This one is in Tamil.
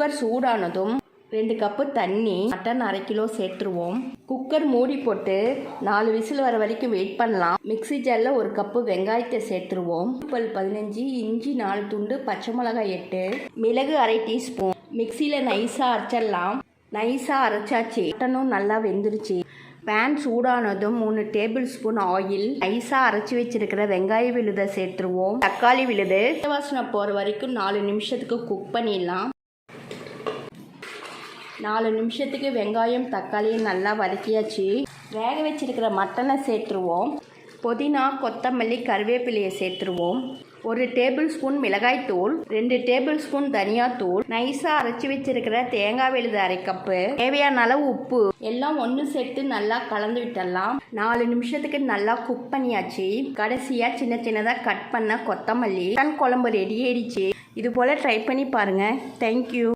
குக்கர் சூடானதும் 2 கப்பு தண்ணி, மட்டன் 1/2 கிலோ சேர்த்துருவோம். குக்கர் மூடி போட்டு 4 விசில் வர வரைக்கும் வெயிட் பண்ணலாம். மிக்ஸி ஜாரில் 1 கப்பு வெங்காயத்தை சேர்த்துருவோம். பல் 15, இஞ்சி 4 துண்டு, பச்சை மிளகாய் 8, மிளகு 1/2 டீஸ்பூன். மிக்சியில் நைஸாக அரைச்சிடலாம். நைஸாக அரைச்சாச்சு. மட்டனும் நல்லா வெந்துருச்சு. பேன் சூடானதும் 3 டேபிள் ஸ்பூன் ஆயில், நைஸாக அரைச்சி வச்சிருக்கிற வெங்காய விழுதை சேர்த்துருவோம். தக்காளி விழுது வாசனை போகிற வரைக்கும் 4 நிமிஷத்துக்கு குக் பண்ணிடலாம். 4 நிமிஷத்துக்கு வெங்காயம் தக்காளியும் நல்லா வதக்கியாச்சு. வேக வச்சிருக்கிற மட்டனை சேர்த்துருவோம். புதினா, கொத்தமல்லி, கருவேப்பிலையை சேர்த்துருவோம். 1 டேபிள் ஸ்பூன் மிளகாய்த்தூள், 2 டேபிள் ஸ்பூன் தனியாத்தூள், நைஸாக அரைச்சி வச்சிருக்கிற தேங்காய் விழுது 1/2 கப்பு, தேவையான அளவு உப்பு எல்லாம் ஒன்று சேர்த்து நல்லா கலந்து விட்டுடலாம். 4 நிமிஷத்துக்கு நல்லா குக் பண்ணியாச்சு. கடைசியாக சின்ன சின்னதாக கட் பண்ண கொத்தமல்லி. மட்டன் குழம்பு ரெடி ஆயிடுச்சு. இது போல் ட்ரை பண்ணி பாருங்கள். தேங்க்யூ.